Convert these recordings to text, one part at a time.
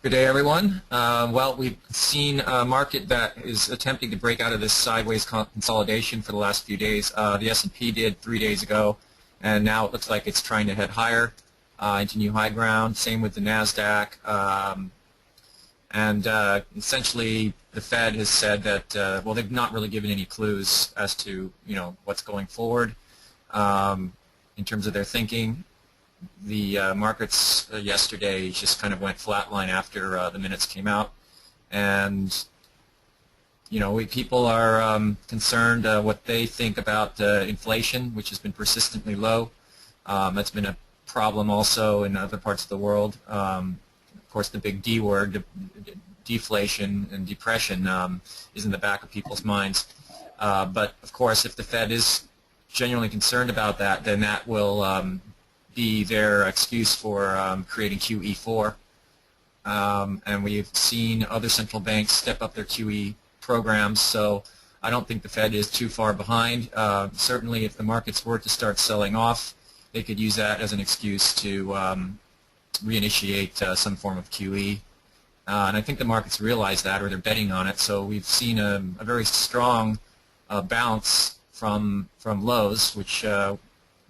Good day, everyone. Well, we've seen a market that is attempting to break out of this sideways consolidation for the last few days. The S&P did 3 days ago, and now it looks like it's trying to head higher into new high ground. Same with the NASDAQ. Essentially, the Fed has said that, well, they've not really given any clues as to, what's going forward in terms of their thinking. The markets yesterday just kind of went flatline after the minutes came out, and people are concerned what they think about inflation, which has been persistently low. That's been a problem also in other parts of the world. Of course, the big D word, deflation and depression, is in the back of people's minds. But of course, if the Fed is genuinely concerned about that, then that will be their excuse for creating QE4. And we've seen other central banks step up their QE programs, so I don't think the Fed is too far behind. Certainly if the markets were to start selling off, they could use that as an excuse to reinitiate some form of QE. And I think the markets realize that, or they're betting on it, so we've seen a very strong bounce from lows, which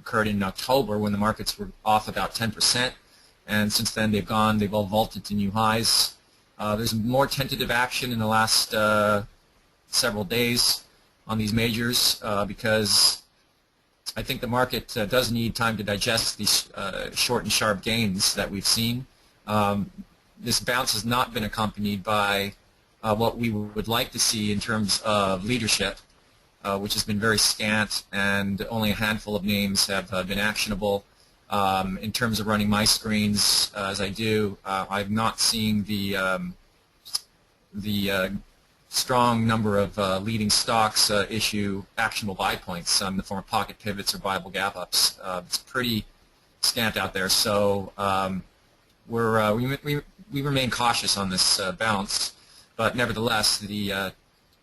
occurred in October when the markets were off about 10%, and since then they've all vaulted to new highs. There's more tentative action in the last several days on these majors because I think the market does need time to digest these short and sharp gains that we've seen. This bounce has not been accompanied by what we would like to see in terms of leadership, which has been very scant, and only a handful of names have been actionable. In terms of running my screens, as I do, I've not seen the strong number of leading stocks issue actionable buy points in the form of pocket pivots or viable gap ups. It's pretty scant out there, so we remain cautious on this bounce, but nevertheless, the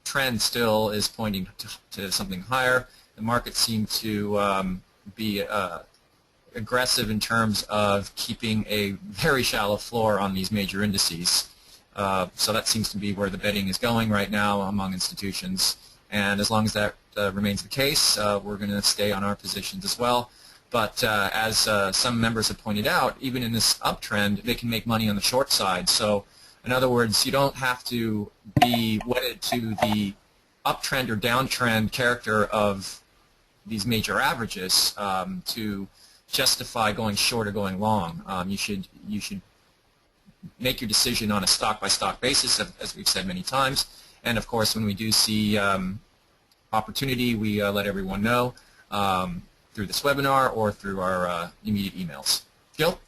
trend still is pointing to something higher. The markets seem to be aggressive in terms of keeping a very shallow floor on these major indices. So that seems to be where the betting is going right now among institutions. And as long as that remains the case, we're going to stay on our positions as well. But as some members have pointed out, even in this uptrend, they can make money on the short side. So in other words, you don't have to be wedded to the uptrend or downtrend character of these major averages to justify going short or going long. You should make your decision on a stock-by-stock basis, as we've said many times. And of course, when we do see opportunity, we let everyone know through this webinar or through our immediate emails. Gil?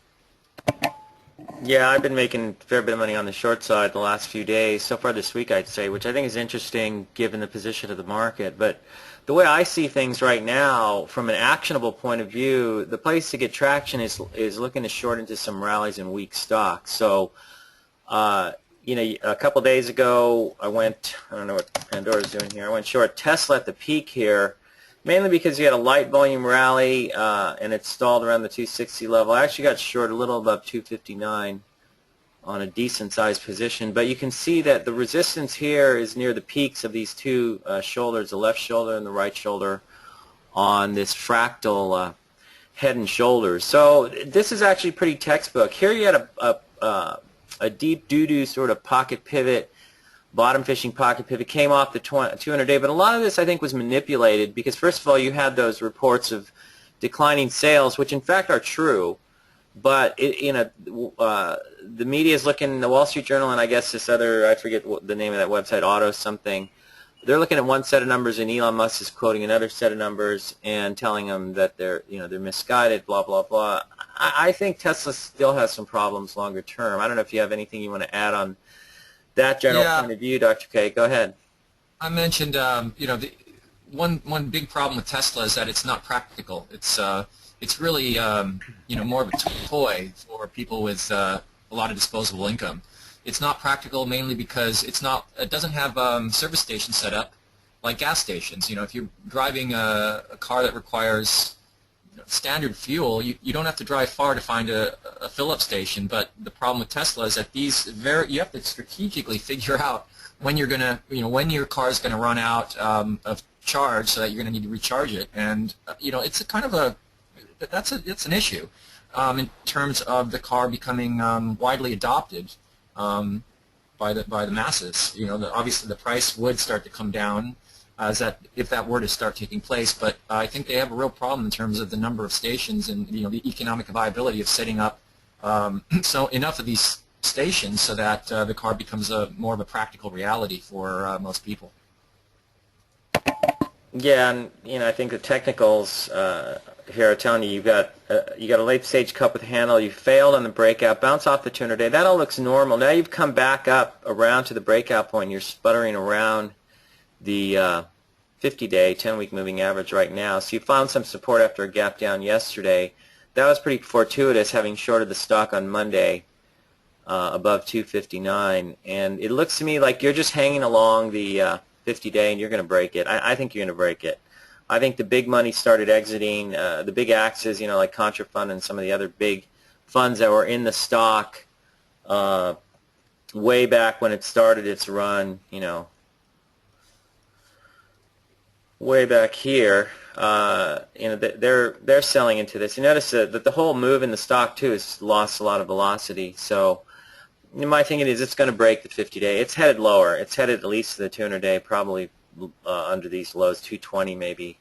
Yeah, I've been making a fair bit of money on the short side the last few days, so far this week I'd say, which I think is interesting given the position of the market. But the way I see things right now, from an actionable point of view, the place to get traction is looking to short into some rallies in weak stocks. So, a couple days ago I don't know what Pandora's doing here, I went short Tesla at the peak here, mainly because you had a light volume rally and it stalled around the 260 level. I actually got short a little above 259 on a decent sized position, but you can see that the resistance here is near the peaks of these two shoulders, the left shoulder and the right shoulder, on this fractal head and shoulders. So this is actually pretty textbook. Here you had a deep doo-doo sort of pocket pivot, bottom fishing pocket pivot, came off the 200-day, but a lot of this I think was manipulated because first of all you had those reports of declining sales, which in fact are true, but the media is looking, the Wall Street Journal and I guess this other, I forget what the name of that website, Auto something, they're looking at one set of numbers and Elon Musk is quoting another set of numbers and telling them that they're misguided, blah blah blah. I think Tesla still has some problems longer term. I don't know if you have anything you want to add on that general point of view, Dr. K. Go ahead. I mentioned, the one big problem with Tesla is that it's not practical. It's really, more of a toy for people with a lot of disposable income. It's not practical mainly because it doesn't have service stations set up like gas stations. If you're driving a car that requires standard fuel, you don't have to drive far to find a fill-up station. But the problem with Tesla is that you have to strategically figure out when you're gonna, when your car is gonna run out of charge, so that you're gonna need to recharge it. And it's a kind of it's an issue in terms of the car becoming widely adopted by the masses. Obviously the price would start to come down if that were to start taking place, but I think they have a real problem in terms of the number of stations and the economic viability of setting up so enough of these stations so that the car becomes more of a practical reality for most people. Yeah, and I think the technicals here are telling you you got a late stage cup with handle. You failed on the breakout, bounce off the tuner day. That all looks normal. Now you've come back up around to the breakout point. And you're sputtering around the 50-day, 10-week moving average right now. So you found some support after a gap down yesterday. That was pretty fortuitous, having shorted the stock on Monday above 259. And it looks to me like you're just hanging along the 50-day, and you're going to break it. I think you're going to break it. I think the big money started exiting. The big axes, like Kacher Fund and some of the other big funds that were in the stock way back when it started its run, way back here, they're selling into this. You notice that the whole move in the stock too has lost a lot of velocity. So my thinking is it's going to break the 50-day. It's headed lower. It's headed at least to the 200-day, probably under these lows, 220 maybe.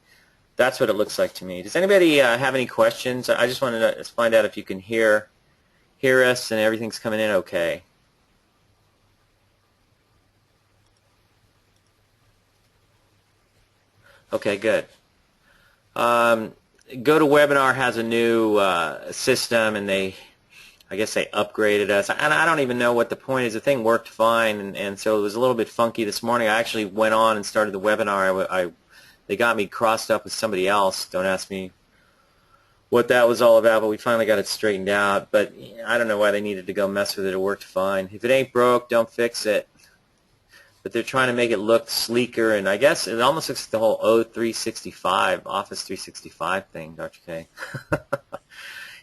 That's what it looks like to me. Does anybody have any questions? I just wanted to find out if you can hear us and everything's coming in okay. Okay, good. GoToWebinar has a new system, and I guess they upgraded us. And I don't even know what the point is. The thing worked fine, and so it was a little bit funky this morning. I actually went on and started the webinar. They got me crossed up with somebody else. Don't ask me what that was all about, but we finally got it straightened out. But I don't know why they needed to go mess with it. It worked fine. If it ain't broke, don't fix it. But they're trying to make it look sleeker, and I guess it almost looks like the whole O365, Office 365 thing, Dr. K.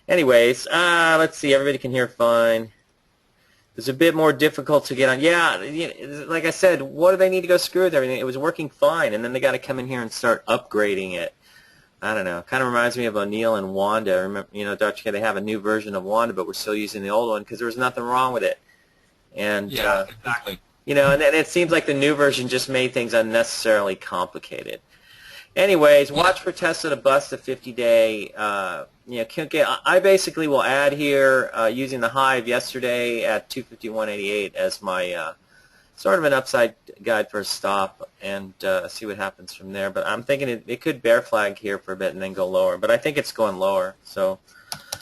Anyways, let's see. Everybody can hear fine. It's a bit more difficult to get on. Yeah, like I said, what do they need to go screw with everything? It was working fine, and then they got to come in here and start upgrading it. I don't know. Kind of reminds me of O'Neill and Wanda. Remember, Dr. K, they have a new version of Wanda, but we're still using the old one because there was nothing wrong with it. And yeah, exactly. And it seems like the new version just made things unnecessarily complicated. Anyways, watch for Tesla to bust the 50-day. I basically will add here using the high of yesterday at 251.88 as my sort of an upside guide for a stop, and see what happens from there. But I'm thinking it could bear flag here for a bit and then go lower. But I think it's going lower. So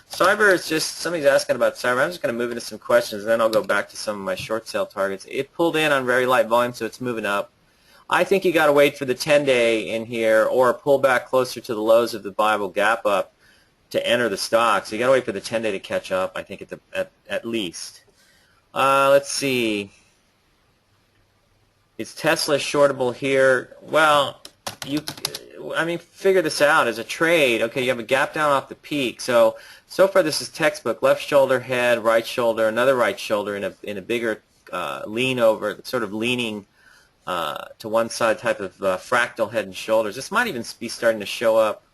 cyber is just, somebody's asking about cyber. I'm just going to move into some questions, and then I'll go back to some of my short sale targets. It pulled in on very light volume, so it's moving up. I think you got to wait for the 10-day in here, or a pullback closer to the lows of the Bible gap up to enter the stock. So you got to wait for the 10-day to catch up, I think, at least. Let's see. Is Tesla shortable here? Well, figure this out as a trade. Okay, you have a gap down off the peak. So far this is textbook. Left shoulder, head, right shoulder, another right shoulder in a bigger lean over, sort of leaning to one side type of fractal head and shoulders. This might even be starting to show up.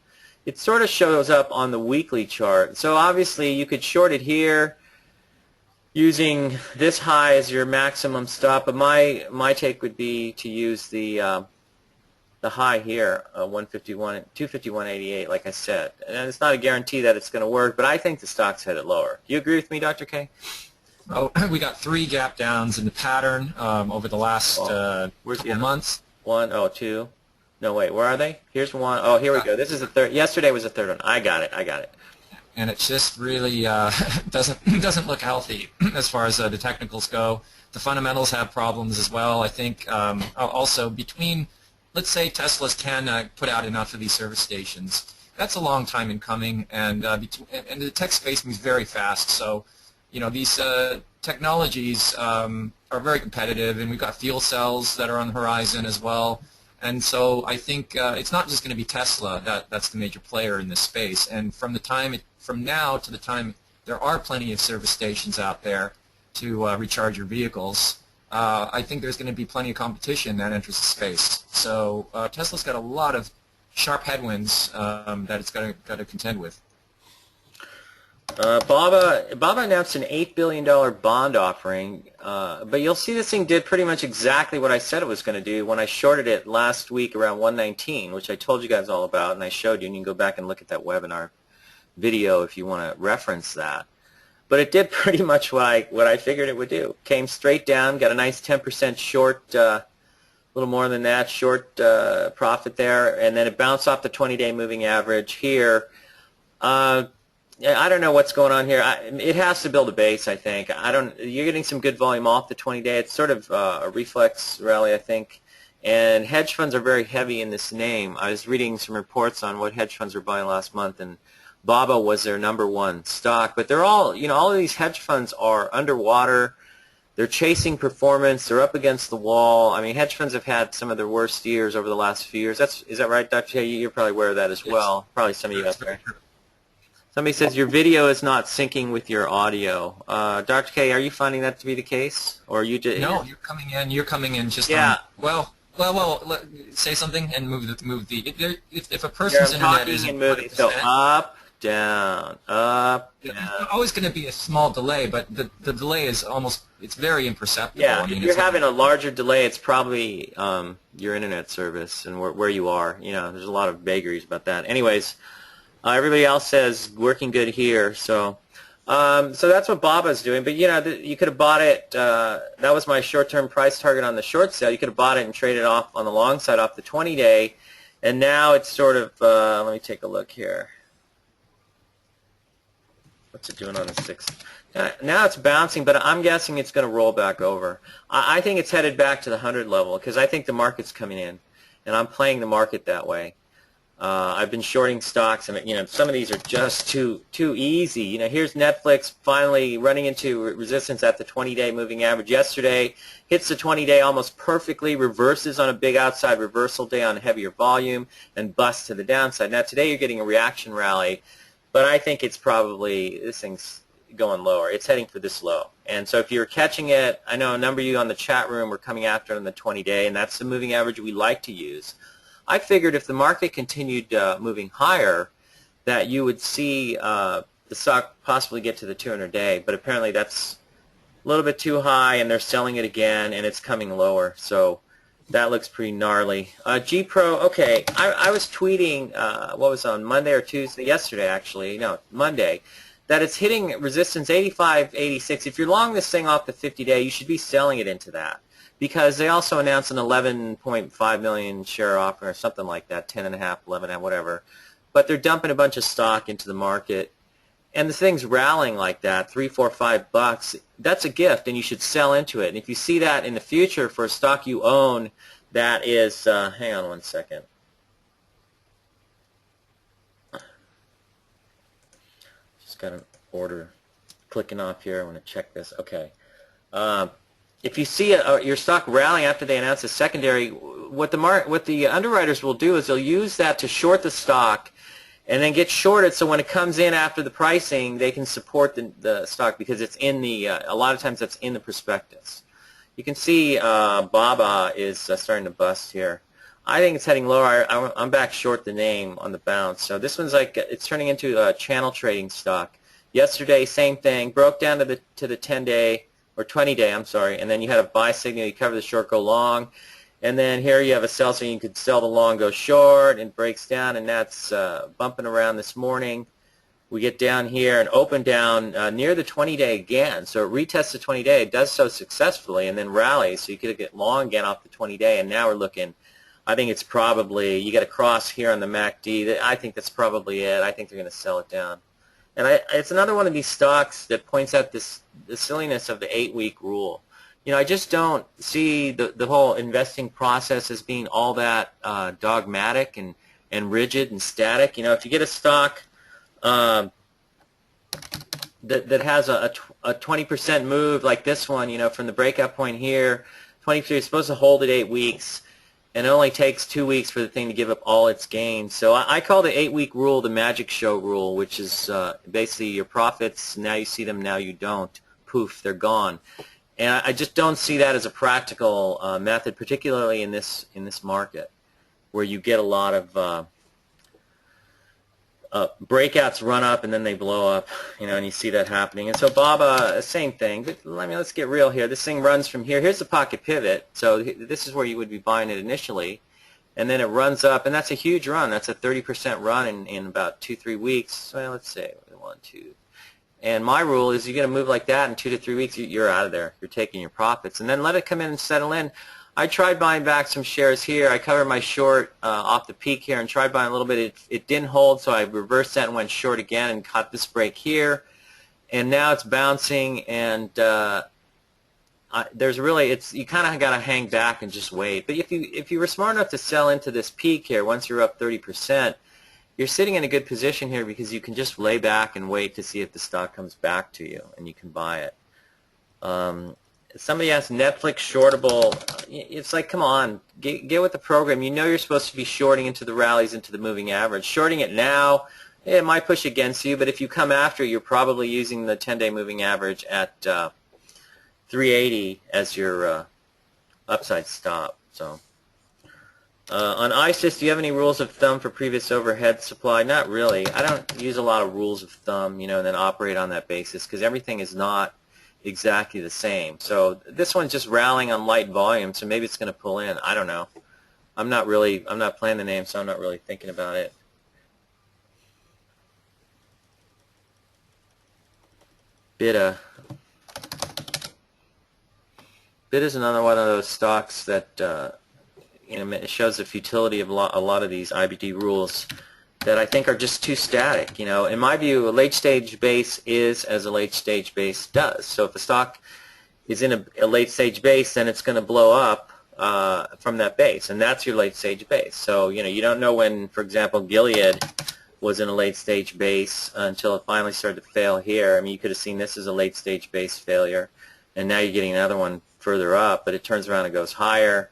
It sort of shows up on the weekly chart. So obviously you could short it here using this high as your maximum stop. But my take would be to use the high here, 251.88, like I said. And it's not a guarantee that it's going to work, but I think the stock's headed lower. Do you agree with me, Dr. K? Oh, we got 3 gap downs in the pattern over the last couple months. 1, 2. No, wait, where are they? Here's 1. Oh, here we go. This is the third. Yesterday was the third one. I got it. And it just really doesn't look healthy as far as the technicals go. The fundamentals have problems as well. I think also between, let's say Tesla's can put out enough of these service stations. That's a long time in coming, and the tech space moves very fast. So these technologies are very competitive, and we've got fuel cells that are on the horizon as well. And so I think it's not just going to be Tesla that's the major player in this space. And from now to the time there are plenty of service stations out there to recharge your vehicles, I think there's going to be plenty of competition that enters the space. So Tesla's got a lot of sharp headwinds that it's got to contend with. Baba announced an $8 billion bond offering, but you'll see this thing did pretty much exactly what I said it was going to do when I shorted it last week around 119, which I told you guys all about, and I showed you, and you can go back and look at that webinar video if you want to reference that. But it did pretty much what I figured it would do. Came straight down, got a nice 10% short, a little more than that, short profit there, and then it bounced off the 20-day moving average here. I don't know what's going on here. It has to build a base, I think. You're getting some good volume off the 20-day. It's sort of a reflex rally, I think. And hedge funds are very heavy in this name. I was reading some reports on what hedge funds were buying last month, and Baba was their #1 stock. But they're all, all of these hedge funds are underwater. They're chasing performance. They're up against the wall. I mean, hedge funds have had some of their worst years over the last few years. Is that right, Dr. K? You're probably aware of that as well. Probably some of you out there. Somebody says your video is not syncing with your audio. Dr. K, are you finding that to be the case, or you just? No, you're coming in just. Yeah. Well. Say something and move the. If a person's internet isn't and moving, so up, down, up, down. There's always going to be a small delay, but the delay is it's very imperceptible. Yeah, if you're having a larger delay, it's probably your internet service and where you are. There's a lot of vagaries about that. Anyways. Everybody else says working good here, so that's what Baba's doing. But you could have bought it. That was my short-term price target on the short sale. You could have bought it and traded off on the long side off the 20-day, and now it's sort of. Let me take a look here. What's it doing on the 6th? Now it's bouncing, but I'm guessing it's going to roll back over. I think it's headed back to the 100 level because I think the market's coming in, and I'm playing the market that way. I've been shorting stocks, and some of these are just too easy. Here's Netflix finally running into resistance at the 20-day moving average yesterday. Hits the 20-day almost perfectly, reverses on a big outside reversal day on heavier volume, and busts to the downside. Now today you're getting a reaction rally, but I think it's probably this thing's going lower. It's heading for this low, and so if you're catching it, I know a number of you on the chat room were coming after it on the 20-day, and that's the moving average we like to use. I figured if the market continued moving higher, that you would see the stock possibly get to the 200-day, but apparently that's a little bit too high, and they're selling it again, and it's coming lower. So that looks pretty gnarly. G-Pro, okay, I was tweeting, what was on Monday or Tuesday? Yesterday, actually. No, Monday. That it's hitting resistance 85, 86. If you're long this thing off the 50-day, you should be selling it into that. Because they also announced an 11.5 million share offer or something like that, 10.5, 11.5, whatever. But they're dumping a bunch of stock into the market, and the thing's rallying like that, $3, $4, $5. That's a gift, and you should sell into it. And if you see that in the future for a stock you own, that is. Hang on one second. Just got an order clicking off here. I want to check this. Okay. If you see your stock rallying after they announce a secondary, what the underwriters will do is they'll use that to short the stock and then get shorted, so when it comes in after the pricing, they can support the stock because it's in the, a lot of times that's in the prospectus. You can see Baba is starting to bust here. I think it's heading lower. I'm back short the name on the bounce. So this one's like, it's turning into a channel trading stock. Yesterday, same thing, broke down to the 10-day, or 20-day, I'm sorry, and then you had a buy signal, you cover the short, go long, and then here you have a sell, so you could sell the long, go short, and breaks down, and that's bumping around this morning. We get down here and open down near the 20-day again, so it retests the 20-day, it does so successfully, and then rallies, so you could get long again off the 20-day, and now we're looking, I think it's probably, you get a cross here on the MACD, I think that's probably it. I think they're going to sell it down. And it's another one of these stocks that points out the silliness of the 8-week rule. I just don't see the whole investing process as being all that dogmatic and rigid and static. If you get a stock that has a 20% move like this one, from the breakout point here, 23 is supposed to hold at 8 weeks. and it only takes 2 weeks for the thing to give up all its gains. So I call the 8-week rule the magic show rule, which is basically your profits, now you see them, now you don't. Poof, they're gone. And I just don't see that as a practical method, particularly in this market, where you get a lot of breakouts run up and then they blow up, and you see that happening. And so BABA, same thing. But let's get real here. This thing runs from here. Here's the pocket pivot. So this is where you would be buying it initially, and then it runs up, and that's a huge run. That's a 30% run in about 2-3 weeks. Well, let's say 1, 2. And my rule is you get a move like that in 2 to 3 weeks, you're out of there. You're taking your profits, and then let it come in and settle in. I tried buying back some shares here. I covered my short off the peak here and tried buying a little bit. It didn't hold, so I reversed that and went short again and caught this break here. And now it's bouncing, and there's really you kind of got to hang back and just wait. But if you were smart enough to sell into this peak here, once you're up 30%, you're sitting in a good position here because you can just lay back and wait to see if the stock comes back to you, and you can buy it. Somebody asked Netflix shortable. It's like, come on, get with the program. You know you're supposed to be shorting into the rallies, into the moving average. Shorting it now, it might push against you, but if you come after, you're probably using the 10-day moving average at 380 as your upside stop. So on ISIS, do you have any rules of thumb for previous overhead supply? Not really. I don't use a lot of rules of thumb, and then operate on that basis because everything is not exactly the same. So this one's just rallying on light volume, so maybe it's going to pull in. I don't know. I'm not playing the name, so I'm not really thinking about it. BIDA. BIDA is another one of those stocks that it shows the futility of a lot of these IBD rules that I think are just too static. In my view, a late stage base is as a late stage base does. So if a stock is in a late stage base, then it's going to blow up from that base, and that's your late stage base. So you don't know when, for example, Gilead was in a late stage base until it finally started to fail here. I mean, you could have seen this as a late stage base failure, and now you're getting another one further up, but it turns around and goes higher.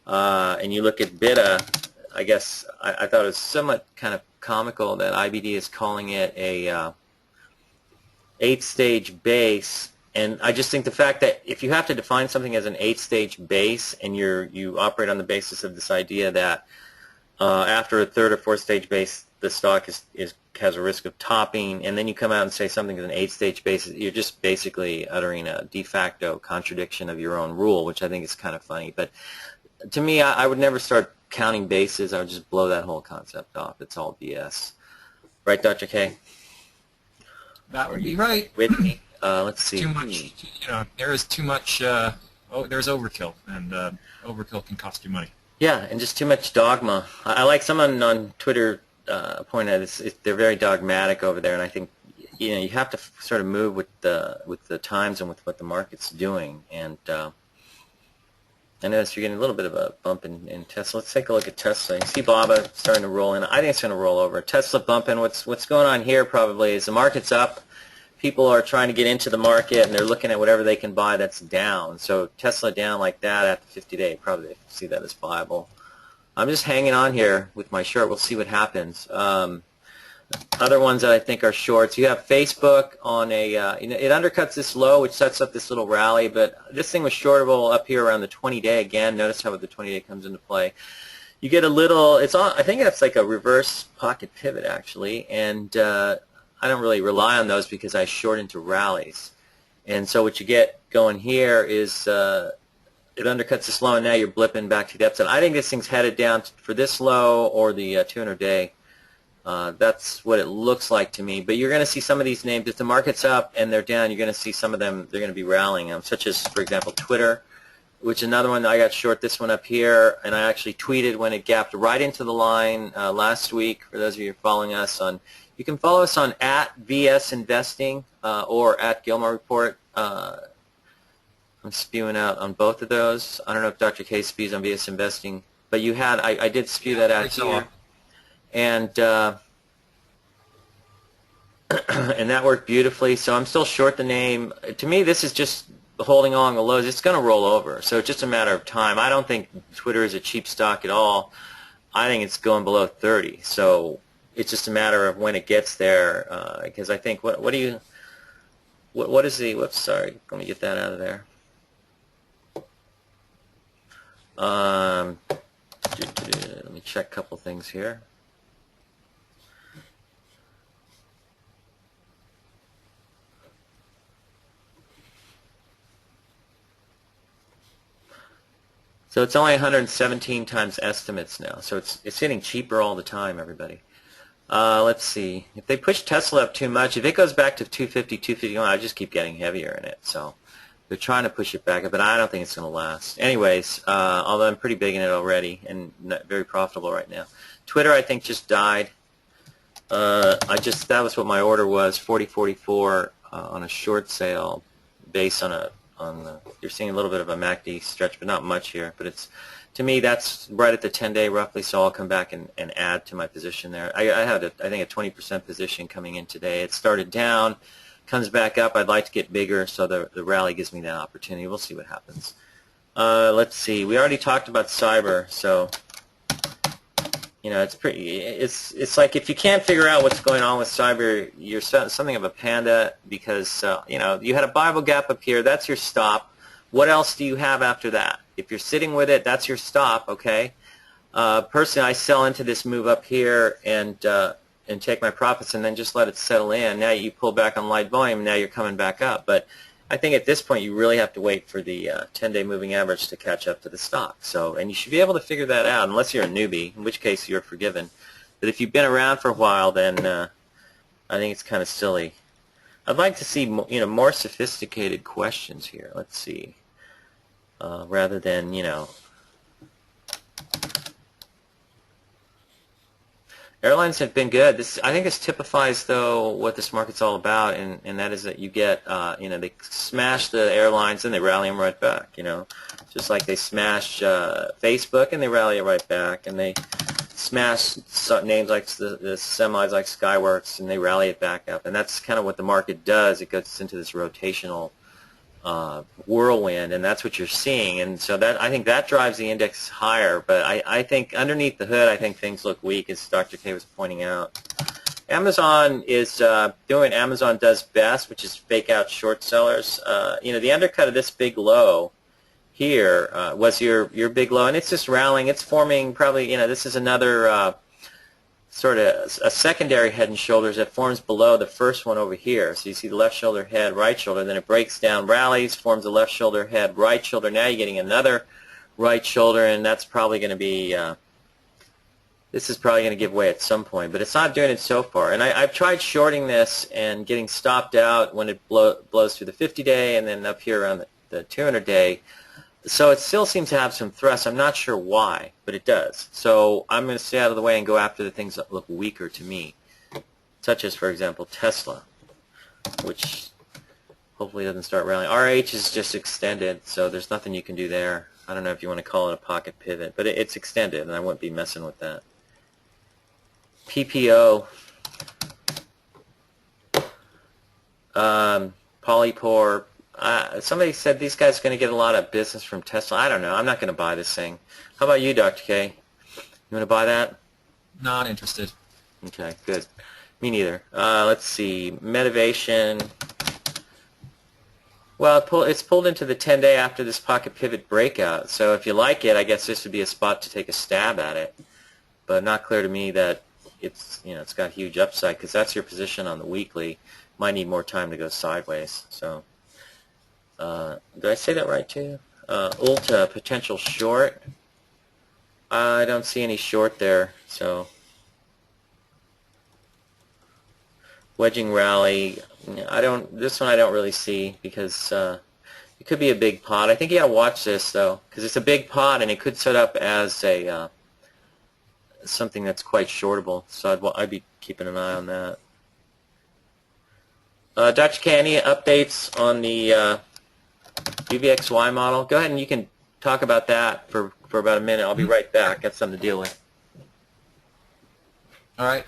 And you look at BIDA. I guess I thought it was somewhat kind of comical that IBD is calling it a 8-stage base, and I just think the fact that if you have to define something as an 8-stage base, and you operate on the basis of this idea that after a 3rd or 4th stage base, the stock has a risk of topping, and then you come out and say something is an 8-stage base, you're just basically uttering a de facto contradiction of your own rule, which I think is kind of funny. But to me, I would never start counting bases. I would just blow that whole concept off. It's all BS. Right, Dr. K? That would be right. With me. Let's see. Too much, there is too much, there's overkill, and overkill can cost you money. Yeah, and just too much dogma. I like someone on Twitter pointed out they're very dogmatic over there, and I think you have to sort of move with the times and with what the market's doing. And I noticed you're getting a little bit of a bump in Tesla. Let's take a look at Tesla. You see BABA starting to roll in. I think it's going to roll over. Tesla bumping. What's going on here probably is the market's up. People are trying to get into the market, and they're looking at whatever they can buy that's down. So Tesla down like that at the 50-day, probably they see that as viable. I'm just hanging on here with my short. We'll see what happens. Other ones that I think are shorts. You have Facebook on a, it undercuts this low, which sets up this little rally, but this thing was shortable up here around the 20-day again. Notice how the 20-day comes into play. You get a little, I think that's like a reverse pocket pivot actually, and I don't really rely on those because I short into rallies. And so what you get going here is it undercuts this low, and now you're blipping back to the upside. I think this thing's headed down for this low or the 200-day. That's what it looks like to me. But you're going to see some of these names. If the market's up and they're down, you're going to see some of them, they're going to be rallying, such as, for example, Twitter, which is another one that I got short this one up here, and I actually tweeted when it gapped right into the line last week. For those of you who are following us on, you can follow us on @VS Investing or @Gilmore Report. I'm spewing out on both of those. I don't know if Dr. K spews on VS Investing, but you had, I did spew that out here. And and that worked beautifully. So I'm still short the name. To me, this is just holding along the lows, it's going to roll over. So it's just a matter of time. I don't think Twitter is a cheap stock at all. I think it's going below 30. So it's just a matter of when it gets there. Because I think what is the? Whoops, sorry. Let me get that out of there. Let me check a couple things here. So it's only 117 times estimates now. So it's getting cheaper all the time, everybody. Let's see. If they push Tesla up too much, if it goes back to 250, 251, I just keep getting heavier in it. So they're trying to push it back up, but I don't think it's going to last. Anyways, although I'm pretty big in it already and not very profitable right now. Twitter, I think, just died. That was what my order was, 40.44 on a short sale based on you're seeing a little bit of a MACD stretch, but not much here. But to me, that's right at the 10-day roughly, so I'll come back and add to my position there. I had, I think, a 20% position coming in today. It started down, comes back up. I'd like to get bigger, so the rally gives me that opportunity. We'll see what happens. Let's see. We already talked about cyber, so it's like if you can't figure out what's going on with cyber, you're something of a panda because you had a Bible gap up here. That's your stop. What else do you have after that? If you're sitting with it, that's your stop. Okay. Personally, I sell into this move up here and take my profits and then just let it settle in. Now you pull back on light volume. Now you're coming back up. But I think at this point you really have to wait for the 10-day moving average to catch up to the stock. And you should be able to figure that out unless you're a newbie, in which case you're forgiven. But if you've been around for a while, then I think it's kind of silly. I'd like to see more sophisticated questions here. Let's see, rather than airlines have been good. I think this typifies, though, what this market's all about, and that is that you get, they smash the airlines and they rally them right back, just like they smash Facebook and they rally it right back, and they smash names like the semis like Skyworks and they rally it back up, and that's kind of what the market does. It goes into this rotational whirlwind, and that's what you're seeing, and so I think that drives the index higher. But I think underneath the hood, I think things look weak, as Dr. K was pointing out. Amazon is doing Amazon does best, which is fake out short sellers. The undercut of this big low here was your big low, and it's just rallying. It's forming probably, this is another sort of a secondary head and shoulders that forms below the first one over here. So you see the left shoulder, head, right shoulder, then it breaks down, rallies, forms a left shoulder, head, right shoulder. Now you're getting another right shoulder, and that's probably going to be, this is probably going to give way at some point, but it's not doing it so far. And I've tried shorting this and getting stopped out when it blows through the 50-day and then up here around the 200-day. So it still seems to have some thrust. I'm not sure why, but it does. So I'm going to stay out of the way and go after the things that look weaker to me, such as, for example, Tesla, which hopefully doesn't start rallying. RH is just extended, so there's nothing you can do there. I don't know if you want to call it a pocket pivot, but it's extended, and I wouldn't be messing with that. PPO, Polypore. Somebody said these guys are going to get a lot of business from Tesla. I don't know. I'm not going to buy this thing. How about you, Dr. K? You want to buy that? Not interested. Okay, good. Me neither. Let's see. Medivation. Well, it's pulled into the 10-day after this pocket pivot breakout. So if you like it, I guess this would be a spot to take a stab at it. But not clear to me that it's got huge upside, because that's your position on the weekly. Might need more time to go sideways. So. Did I say that right too? Ulta, potential short. I don't see any short there, so. Wedging rally, this one I don't really see, because it could be a big pot. I think you gotta watch this though, because it's a big pot and it could set up as a something that's quite shortable, so I'd be keeping an eye on that. Dr. K, any updates on the UVXY model? Go ahead and you can talk about that for about a minute. I'll be right back. Got something to deal with. All right.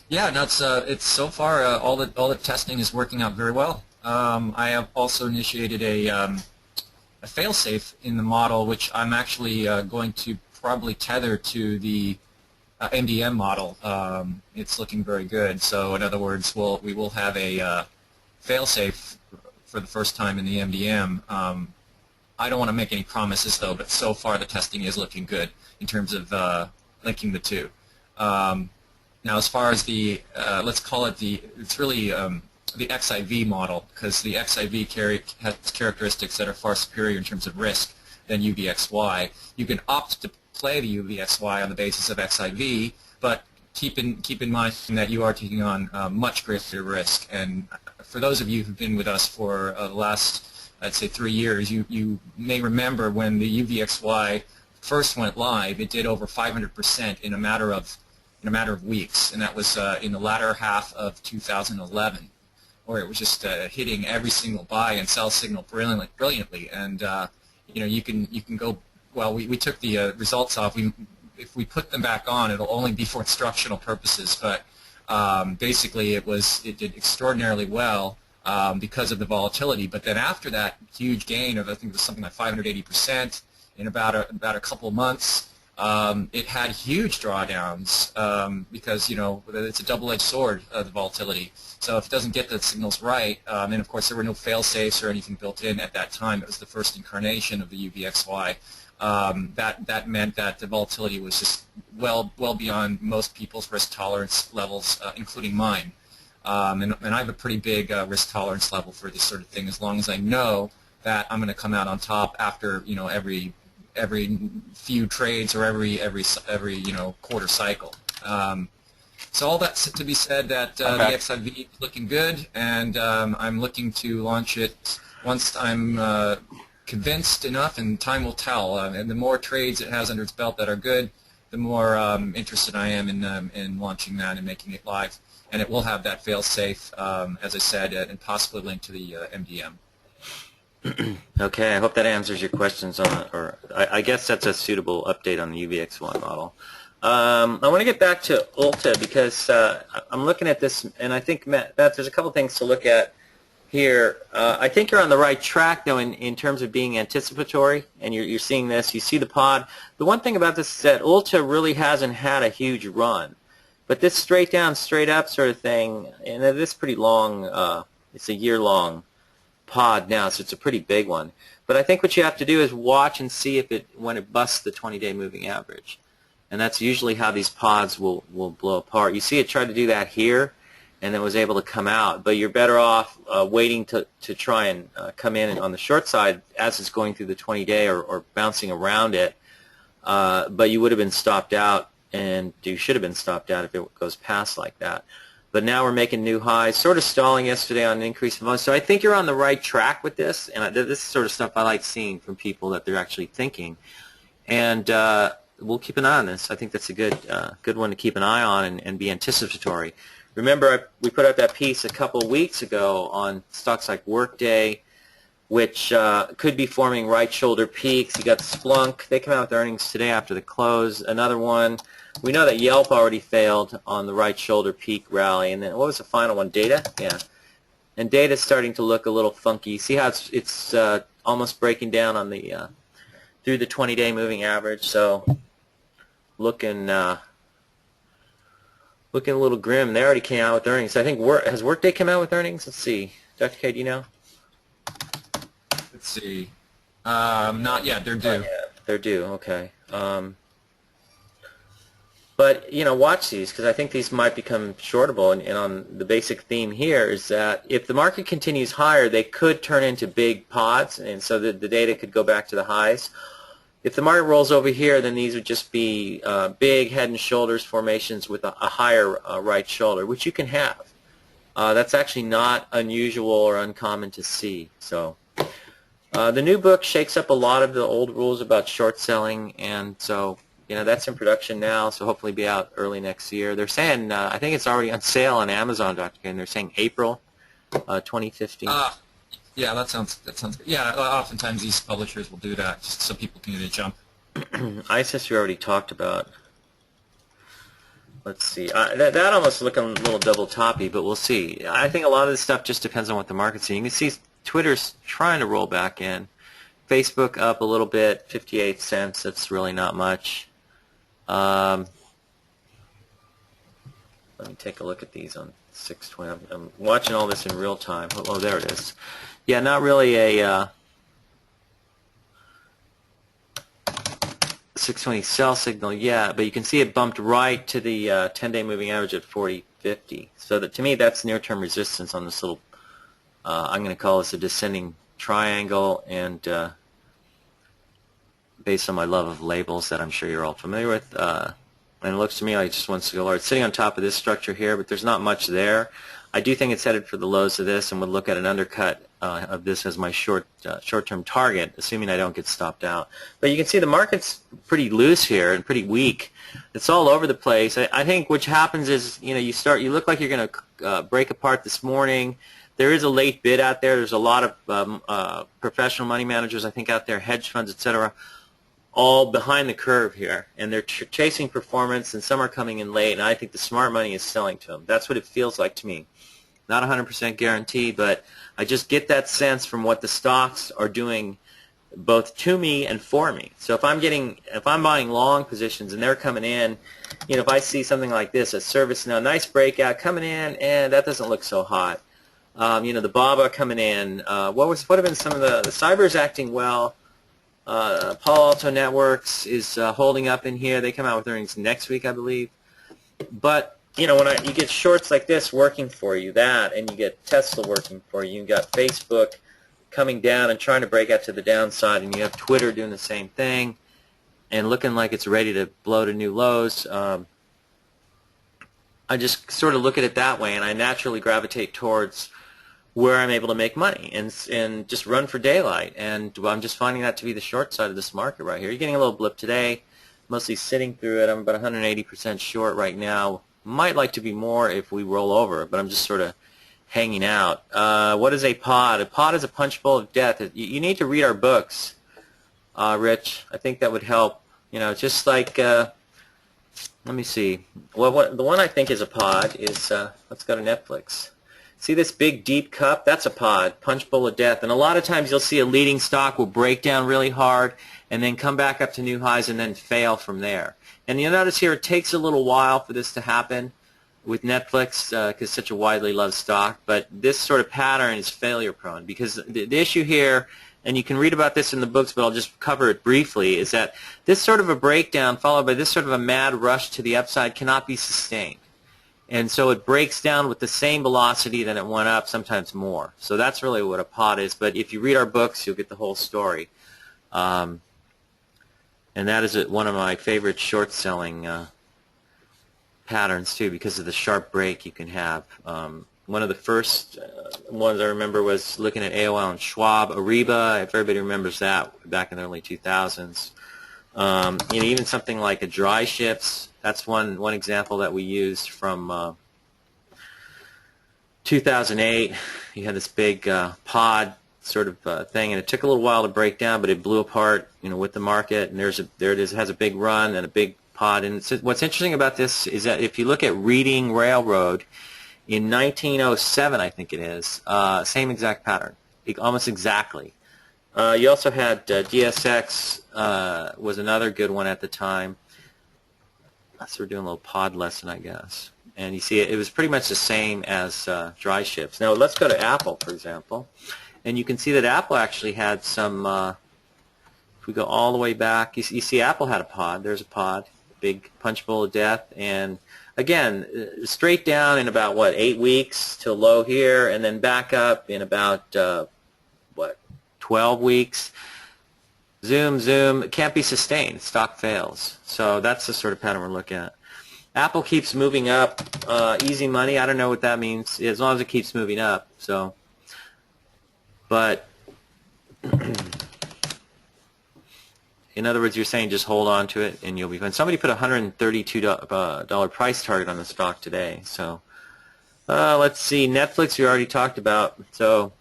Yeah, no, it's so far all the testing is working out very well. I have also initiated a fail-safe in the model, which I'm actually going to probably tether to the MDM model. It's looking very good. So in other words, we will have a fail-safe for the first time in the MDM. I don't want to make any promises though, but so far the testing is looking good in terms of linking the two. Now, as far as the let's call it it's really the XIV model, because the XIV has characteristics that are far superior in terms of risk than UVXY. You can opt to play the UVXY on the basis of XIV, but keep in mind that you are taking on much greater risk. And for those of you who've been with us for the last, I'd say, 3 years, you may remember when the UVXY first went live, it did over 500% in a matter of weeks, and that was in the latter half of 2011, where it was just hitting every single buy and sell signal brilliantly. And you can go. Well, we took the results off. If we put them back on, it'll only be for instructional purposes. But basically, it did extraordinarily well because of the volatility. But then after that huge gain of, I think it was something like 580% in about a couple of months, it had huge drawdowns because it's a double-edged sword, the volatility. So if it doesn't get the signals right, and of course there were no fail-safes or anything built in at that time. It was the first incarnation of the UVXY. That meant that the volatility was just well beyond most people's risk tolerance levels, including mine. And I have a pretty big risk tolerance level for this sort of thing, as long as I know that I'm going to come out on top after every few trades or every quarter cycle. So all that's to be said that the XIV is looking good, and I'm looking to launch it once I'm convinced enough, and time will tell. And the more trades it has under its belt that are good, the more interested I am in launching that and making it live. And it will have that fail-safe, as I said, and possibly linked to the MDM. Okay, I hope that answers your questions on it, or I guess that's a suitable update on the UVXY model. I want to get back to Ulta because I'm looking at this, and I think, Matt, there's a couple things to look at here. I think you're on the right track, though, in terms of being anticipatory, and you're seeing this. You see the pod. The one thing about this is that Ulta really hasn't had a huge run, but this straight down, straight up sort of thing, and it is pretty long. It's a year-long pod now, so it's a pretty big one. But I think what you have to do is watch and see when it busts the 20-day moving average. And that's usually how these pods will blow apart. You see it tried to do that here, and it was able to come out. But you're better off waiting to try and come in on the short side as it's going through the 20-day or bouncing around it. But you would have been stopped out, and you should have been stopped out if it goes past like that. But now we're making new highs, sort of stalling yesterday on an increase of volume. So I think you're on the right track with this, and this is sort of stuff I like seeing from people that they're actually thinking. And we'll keep an eye on this. I think that's a good one to keep an eye on and be anticipatory. Remember, we put out that piece a couple of weeks ago on stocks like Workday, which could be forming right shoulder peaks. You got Splunk. They come out with earnings today after the close. Another one. We know that Yelp already failed on the right shoulder peak rally. And then what was the final one? Data? Yeah. And Data's starting to look a little funky. See how it's almost breaking down on the through the 20-day moving average. So looking a little grim. They already came out with earnings. I think has Workday come out with earnings? Let's see. Dr. K, do you know? Let's see. Not yet. They're due. They're due. Okay. But watch these, because I think these might become shortable. And on the basic theme here is that if the market continues higher, they could turn into big pods, and so the data could go back to the highs. If the market rolls over here, then these would just be big head and shoulders formations with a higher right shoulder, which you can have. That's actually not unusual or uncommon to see. So the new book shakes up a lot of the old rules about short selling, and so that's in production now, so hopefully be out early next year. They're saying, I think it's already on sale on Amazon, Dr. K, and they're saying April 2015. Yeah, that sounds good. Yeah, oftentimes these publishers will do that just so people can get a jump. ISIS we already talked about. let's see. That almost looking a little double toppy, but we'll see. I think a lot of this stuff just depends on what the market's seeing. You can see Twitter's trying to roll back in. Facebook up a little bit, 58 cents. That's really not much. Let me take a look at these on 620. I'm watching all this in real time. Oh, there it is. Yeah, not really a 620 sell signal yet, but you can see it bumped right to the 10-day moving average at 40.50. So that, to me, that's near-term resistance on this little, I'm going to call this a descending triangle, and based on my love of labels that I'm sure you're all familiar with, and it looks to me like it just wants to go lower. It's sitting on top of this structure here, but there's not much there. I do think it's headed for the lows of this, and would look at an undercut of this as my short-term target, assuming I don't get stopped out. But you can see the market's pretty loose here and pretty weak. It's all over the place. I think what happens is, you look like you're going to break apart this morning. There is a late bid out there. There's a lot of professional money managers, I think, out there, hedge funds, etc., all behind the curve here, and they're chasing performance, and some are coming in late, and I think the smart money is selling to them. That's what it feels like to me. Not 100% guaranteed, but I just get that sense from what the stocks are doing both to me and for me. So if I'm buying long positions and they're coming in, if I see something like this, a service now, nice breakout coming in, and that doesn't look so hot. The BABA coming in. What have been some of the Cyber's acting well. Palo Alto Networks is holding up in here. They come out with earnings next week, I believe. But when you get shorts like this working for you, and you get Tesla working for you, you got Facebook coming down and trying to break out to the downside, and you have Twitter doing the same thing and looking like it's ready to blow to new lows. I just sort of look at it that way, and I naturally gravitate towards where I'm able to make money and just run for daylight. And I'm just finding that to be the short side of this market right here. You're getting a little blip today, mostly sitting through it. I'm about 180% short right now. Might like to be more if we roll over, but I'm just sort of hanging out. What is a pod? A pod is a punch bowl of death. You need to read our books, Rich. I think that would help. Just like, let me see. Well, the one I think is a pod is, let's go to Netflix. See this big deep cup? That's a pod, punch bowl of death. And a lot of times you'll see a leading stock will break down really hard and then come back up to new highs and then fail from there. And you'll notice here it takes a little while for this to happen with Netflix because it's such a widely loved stock. But this sort of pattern is failure prone because the issue here, and you can read about this in the books, but I'll just cover it briefly, is that this sort of a breakdown followed by this sort of a mad rush to the upside cannot be sustained. And so it breaks down with the same velocity that it went up, sometimes more. So that's really what a pod is. But if you read our books, you'll get the whole story. And that is one of my favorite short-selling patterns, too, because of the sharp break you can have. One of the first ones I remember was looking at AOL and Schwab, Ariba, if everybody remembers that, back in the early 2000s. Even something like a dry ships. That's one example that we used from 2008. You had this big pod sort of thing, and it took a little while to break down, but it blew apart, with the market. And there it is. It has a big run and a big pod. And what's interesting about this is that if you look at Reading Railroad in 1907, I think it is, same exact pattern, almost exactly. You also had DSX was another good one at the time. So we're doing a little pod lesson, I guess. And you see it was pretty much the same as dry ships. Now let's go to Apple, for example. And you can see that Apple actually had some, if we go all the way back, you see Apple had a pod. There's a pod, big punch bowl of death. And again, straight down in about, 8 weeks to low here, and then back up in about, 12 weeks. Zoom, zoom. It can't be sustained. Stock fails. So that's the sort of pattern we're looking at. Apple keeps moving up. Easy money. I don't know what that means. As long as it keeps moving up. So, but in other words, you're saying just hold on to it and you'll be fine. Somebody put a $132 price target on the stock today. So let's see. Netflix we already talked about. So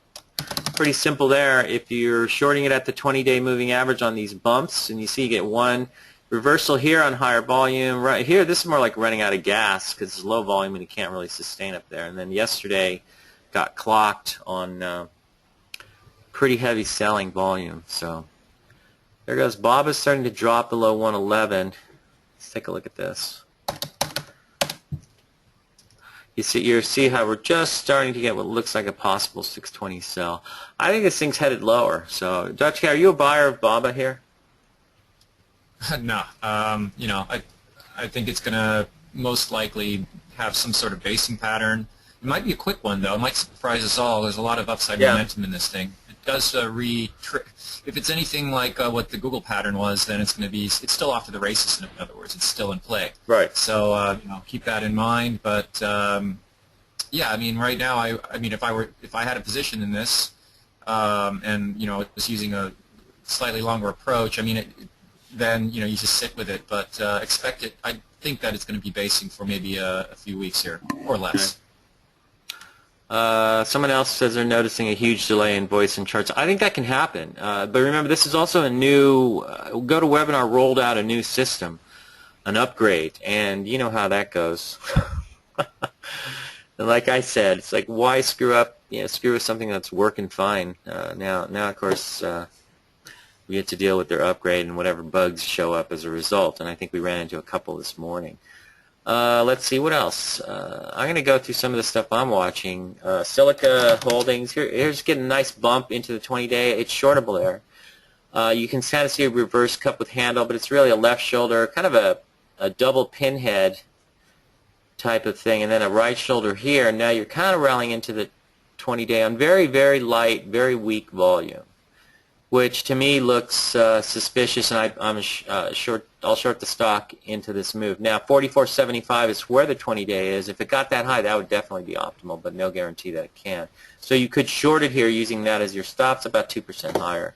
pretty simple there. If you're shorting it at the 20-day moving average on these bumps, and you see you get 1, Reversal here on higher volume. Right here, this is more like running out of gas because it's low volume and you can't really sustain up there. And then yesterday got clocked on pretty heavy selling volume. So there goes. Bob is starting to drop below 111. Let's take a look at this. You see how we're just starting to get what looks like a possible 620 sell. I think this thing's headed lower. So, Dr. K, are you a buyer of BABA here? No. You know, I think it's going to most likely have some sort of basing pattern. It might be a quick one, though. It might surprise us all. There's a lot of upside momentum in this thing. It does if it's anything like what the Google pattern was, then it's going to be, it's still off to the races. In other words, it's still in play. Right. So you know, keep that in mind. But yeah, I mean, right now, I mean, if I had a position in this, and you know, it was using a slightly longer approach, I mean, then you know, you just sit with it. But expect it. I think that it's going to be basing for maybe a few weeks here or less. Okay. Someone else says they're noticing a huge delay in voice and charts. I think that can happen. But remember, this is also a new, GoToWebinar rolled out a new system, an upgrade, and you know how that goes. And like I said, it's like, why screw up, you know, screw with something that's working fine. Now of course, we get to deal with their upgrade and whatever bugs show up as a result, and I think we ran into a couple this morning. Let's see, what else? I'm going to go through some of the stuff I'm watching. Silica Holdings, here's getting a nice bump into the 20-day. It's shortable there. You can kind of see a reverse cup with handle, but it's really a left shoulder, kind of a double pinhead type of thing, and then a right shoulder here. Now you're kind of rallying into the 20-day on very, very light, very weak volume, which to me looks suspicious, and I'll short the stock into this move. Now, 44.75 is where the 20-day is. If it got that high, that would definitely be optimal, but no guarantee that it can. So you could short it here using that as your stop. It's about 2% higher.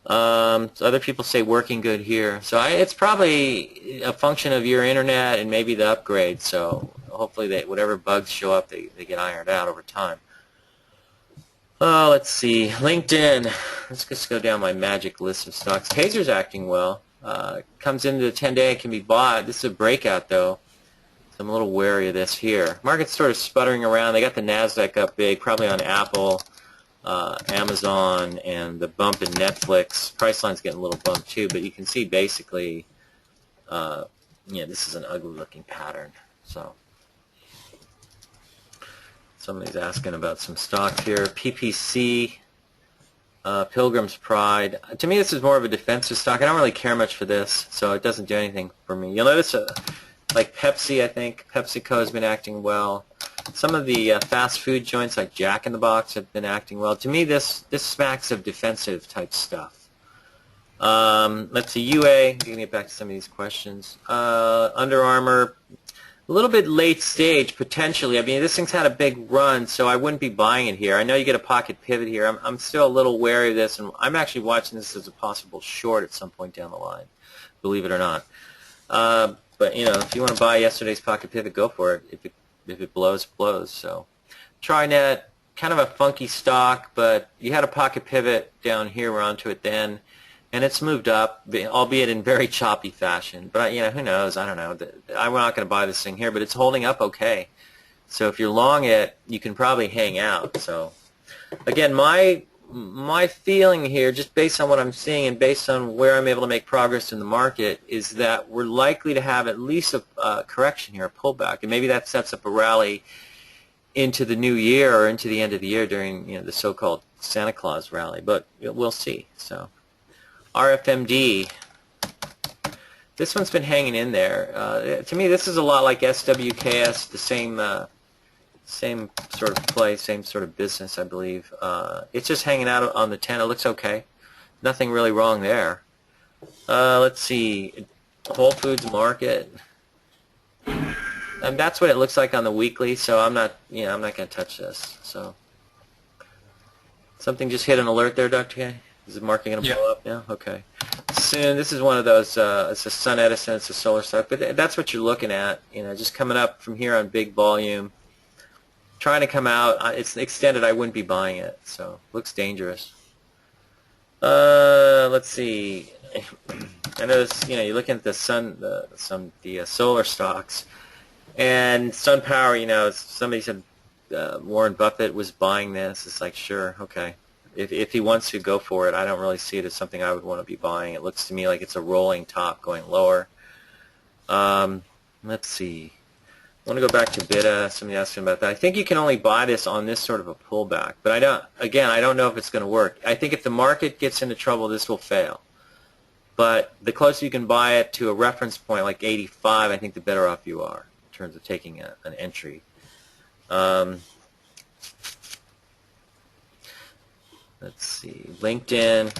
So other people say working good here. So it's probably a function of your internet and maybe the upgrade. So hopefully whatever bugs show up, they get ironed out over time. Let's see. LinkedIn. Let's just go down my magic list of stocks. Pacer's acting well. Comes into the 10-day, can be bought. This is a breakout, though. So I'm a little wary of this here. Market's sort of sputtering around. They got the NASDAQ up big, probably on Apple, Amazon, and the bump in Netflix. Priceline's getting a little bump, too, but you can see basically, yeah, this is an ugly-looking pattern. So somebody's asking about some stocks here. PPC, Pilgrim's Pride. To me, this is more of a defensive stock. I don't really care much for this, so it doesn't do anything for me. You'll notice, like Pepsi, I think, PepsiCo has been acting well. Some of the fast food joints, like Jack in the Box, have been acting well. To me, this smacks of defensive type stuff. Let's see, UA. Going to get back to some of these questions. Under Armour. A little bit late stage, potentially. I mean, this thing's had a big run, so I wouldn't be buying it here. I know you get a pocket pivot here. I'm still a little wary of this, and I'm actually watching this as a possible short at some point down the line, believe it or not. But, you know, if you want to buy yesterday's pocket pivot, go for it. If it blows, it blows. So, TriNet, kind of a funky stock, but you had a pocket pivot down here. We're onto it then. And it's moved up, albeit in very choppy fashion. But, you know, who knows? I don't know. I'm not going to buy this thing here, but it's holding up okay. So if you're long it, you can probably hang out. So, again, my feeling here, just based on what I'm seeing and based on where I'm able to make progress in the market, is that we're likely to have at least a correction here, a pullback. And maybe that sets up a rally into the new year or into the end of the year during, you know, the so-called Santa Claus rally. But we'll see. So, RFMD, this one's been hanging in there. To me, this is a lot like SWKS, the same sort of play, same sort of business, I believe. It's just hanging out on the 10. It looks okay. Nothing really wrong there. Let's see, Whole Foods Market. And that's what it looks like on the weekly. So I'm not going to touch this. So something just hit an alert there, Dr. K. Is the market going to blow up now? Okay. Soon, this is one of those, it's a Sun Edison, it's a solar stock, but that's what you're looking at, you know, just coming up from here on big volume, trying to come out. It's extended, I wouldn't be buying it, so looks dangerous. Let's see, I notice, you're looking at the solar stocks, and Sun Power. Somebody said Warren Buffett was buying this. It's like, sure, okay. If he wants to, go for it. I don't really see it as something I would want to be buying. It looks to me like it's a rolling top going lower. Let's see. I want to go back to BIDA. Somebody asked me about that. I think you can only buy this on this sort of a pullback, but I don't know if it's going to work. I think if the market gets into trouble, this will fail. But the closer you can buy it to a reference point like 85, I think the better off you are in terms of taking an entry. Let's see. LinkedIn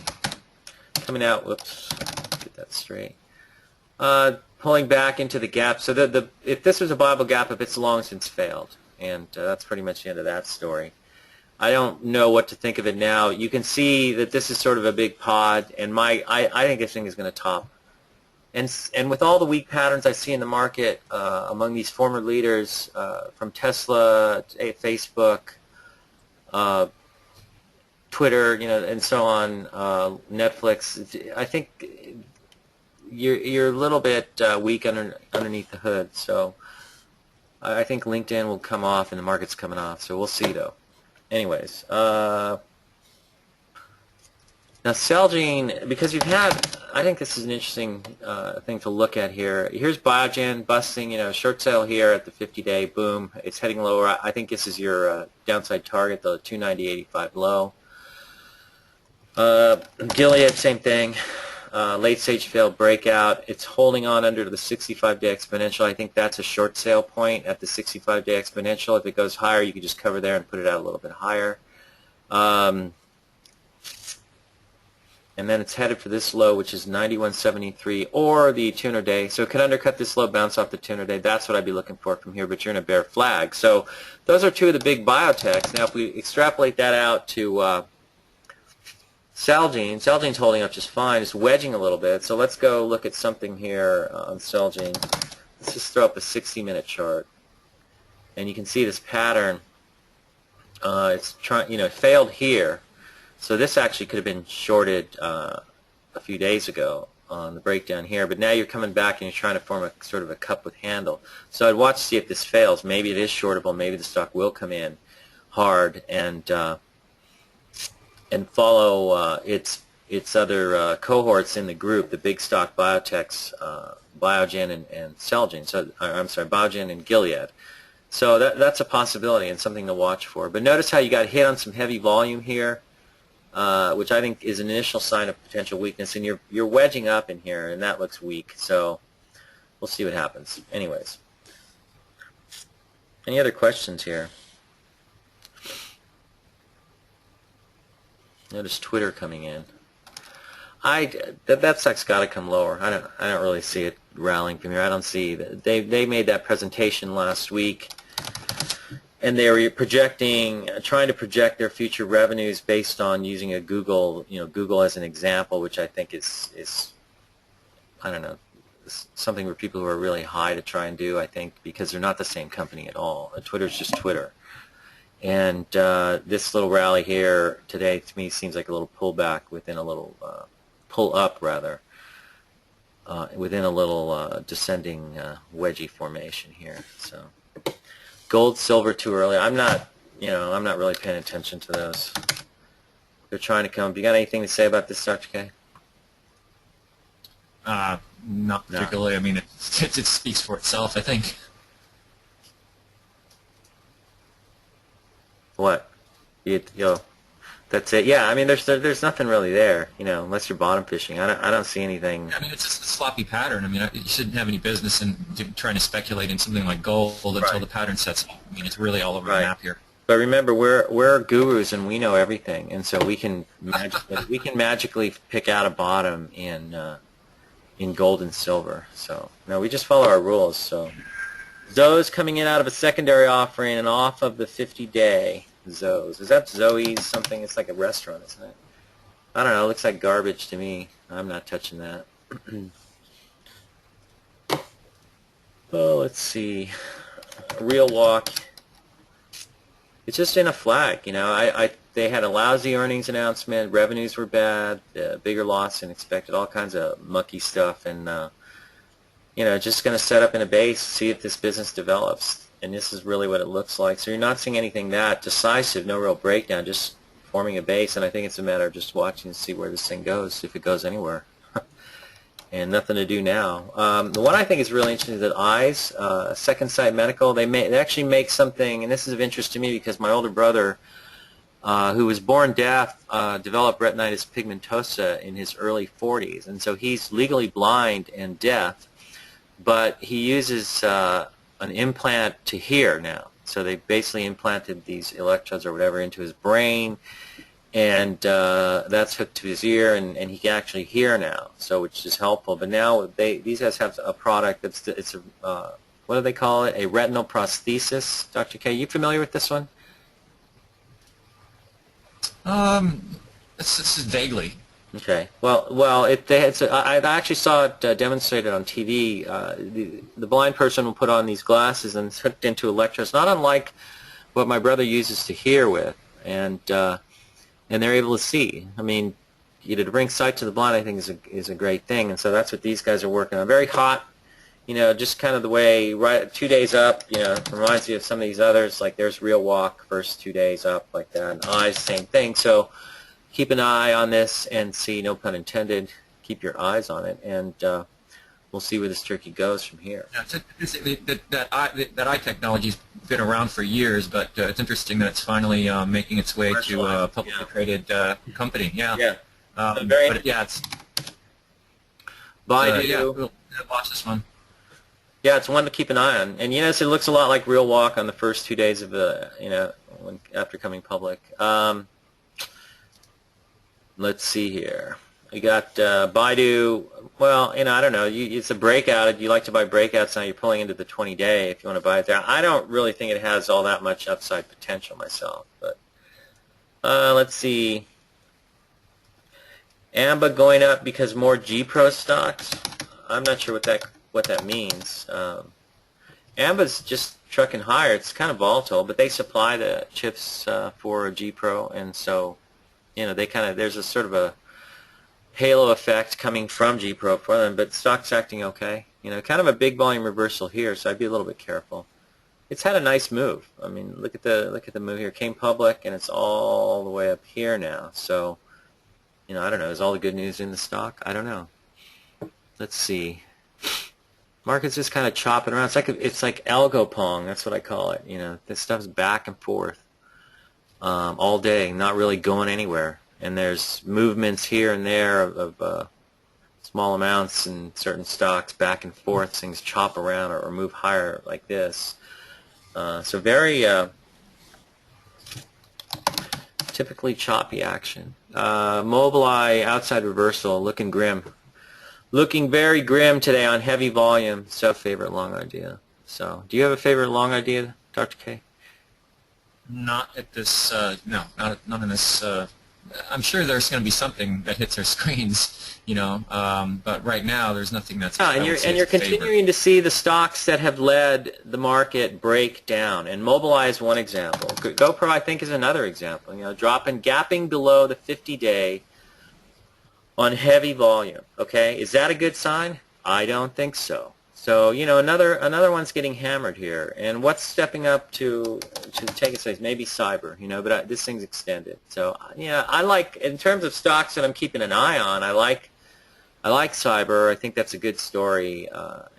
coming out. Whoops. Get that straight. Pulling back into the gap. So if this was a viable gap, if it's long since failed, and that's pretty much the end of that story. I don't know what to think of it now. You can see that this is sort of a big pod, and I think this thing is going to top. And with all the weak patterns I see in the market among these former leaders from Tesla, Facebook, Twitter, and so on, Netflix, I think you're a little bit weak underneath the hood. So I think LinkedIn will come off, and the market's coming off. So we'll see, though. Anyways, now Celgene, because I think this is an interesting thing to look at here. Here's Biogen busting, short sale here at the 50-day, boom, it's heading lower. I think this is your downside target, the 290.85 low. Gilead, same thing. Late stage failed breakout. It's holding on under the 65-day exponential. I think that's a short sale point at the 65-day exponential. If it goes higher, you can just cover there and put it out a little bit higher. And then it's headed for this low, which is 91.73, or the 200-day. So it can undercut this low, bounce off the 200-day. That's what I'd be looking for from here, but you're in a bear flag. So those are two of the big biotechs. Now, if we extrapolate that out to Celgene's holding up just fine. It's wedging a little bit. So let's go look at something here on Celgene. Let's just throw up a 60-minute chart, and you can see this pattern. It's trying, it failed here. So this actually could have been shorted a few days ago on the breakdown here, but now you're coming back and you're trying to form a sort of a cup with handle. So I'd watch to see if this fails. Maybe it is shortable. Maybe the stock will come in hard and follow its other cohorts in the group, the big stock biotechs, Biogen and Celgene. So I'm sorry, Biogen and Gilead. So that's a possibility and something to watch for. But notice how you got hit on some heavy volume here, which I think is an initial sign of potential weakness, and you're wedging up in here, and that looks weak. So we'll see what happens. Anyways, any other questions here? Notice Twitter coming in. That stock's got to come lower. I don't really see it rallying from here. I don't see that. They made that presentation last week, and they were trying to project their future revenues based on using a Google as an example, which I think is I don't know, something for people who are really high to try and do. I think because they're not the same company at all. Twitter's just Twitter. And this little rally here today, to me, seems like a little pullback within a little pull up, rather, within a little descending wedgie formation here. So, gold, silver, too early. I'm not really paying attention to those. They're trying to come. You got anything to say about this, Dr. K? Not particularly. No. I mean, it speaks for itself, I think. What? That's it. Yeah, I mean, there's nothing really there, unless you're bottom fishing. I don't see anything. I mean, it's just a sloppy pattern. I mean, you shouldn't have any business in trying to speculate in something like gold until the pattern sets up. I mean, it's really all over the map here. But remember, we're gurus and we know everything, and so we can magically pick out a bottom in gold and silver. So no, we just follow our rules. So. Zoe's coming in out of a secondary offering and off of the 50-day. Zoe's. Is that Zoe's something? It's like a restaurant, isn't it? I don't know. It looks like garbage to me. I'm not touching that. Oh, let's see. Real Walk. it's just in a flag. They had a lousy earnings announcement. Revenues were bad, bigger loss than expected, all kinds of mucky stuff, and just going to set up in a base, see if this business develops. And this is really what it looks like. So you're not seeing anything that decisive, no real breakdown, just forming a base. And I think it's a matter of just watching to see where this thing goes, if it goes anywhere. And nothing to do now. The one I think is really interesting is that eyes, Second Sight Medical, they actually make something, and this is of interest to me because my older brother, who was born deaf, developed retinitis pigmentosa in his early 40s. And so he's legally blind and deaf, but he uses an implant to hear now. So they basically implanted these electrodes or whatever into his brain, and that's hooked to his ear, and he can actually hear now, so which is helpful. But now these guys have a product it's a what do they call it? A retinal prosthesis. Dr. K, you familiar with this one? This is vaguely. Okay. Well, I actually saw it demonstrated on TV. The blind person will put on these glasses and it's hooked into electrodes, not unlike what my brother uses to hear with, and they're able to see. I mean, to bring sight to the blind, I think is a great thing, and so that's what these guys are working on. Very hot, just kind of the way 2 days up. Reminds you of some of these others. Like there's Real Walk, first 2 days up like that, and eyes, same thing. So keep an eye on this and see, no pun intended, keep your eyes on it, and we'll see where this turkey goes from here. Yeah, that eye technology's been around for years, but it's interesting that it's finally making its way to a publicly traded company. Yeah. Yeah. But yeah, it's. Baidu. Watch this one. Yeah, it's one to keep an eye on, and so it looks a lot like Real Walk on the first 2 days of after coming public. Let's see here. We got Baidu. Well, I don't know. It's a breakout. You like to buy breakouts now. You're pulling into the 20-day if you want to buy it there. I don't really think it has all that much upside potential myself. But let's see. AMBA going up because more G-Pro stocks. I'm not sure what that means. AMBA's just trucking higher. It's kind of volatile, but they supply the chips for G-Pro, and so there's a sort of a halo effect coming from G-Pro for them, but stock's acting okay. Kind of a big volume reversal here, so I'd be a little bit careful. It's had a nice move. I mean, look at the move here. Came public, and it's all the way up here now. So, I don't know. Is all the good news in the stock? I don't know. Let's see. Market's just kind of chopping around. It's like algo pong. That's what I call it. This stuff's back and forth all day, not really going anywhere. And there's movements here and there of small amounts in certain stocks back and forth. Things chop around or move higher like this. So very typically choppy action. Mobileye outside reversal, looking grim. Looking very grim today on heavy volume. So favorite long idea. So do you have a favorite long idea, Dr. K? Not at this. No, not in this. I'm sure there's going to be something that hits our screens, but right now there's nothing that's. And you're continuing to see the stocks that have led the market break down, and Mobileye is one example. GoPro, I think, is another example. Gapping below the 50-day on heavy volume. Okay, is that a good sign? I don't think so. So another one's getting hammered here, and what's stepping up to take its place? Maybe cyber, but this thing's extended. So I like, in terms of stocks that I'm keeping an eye on, I like cyber. I think that's a good story,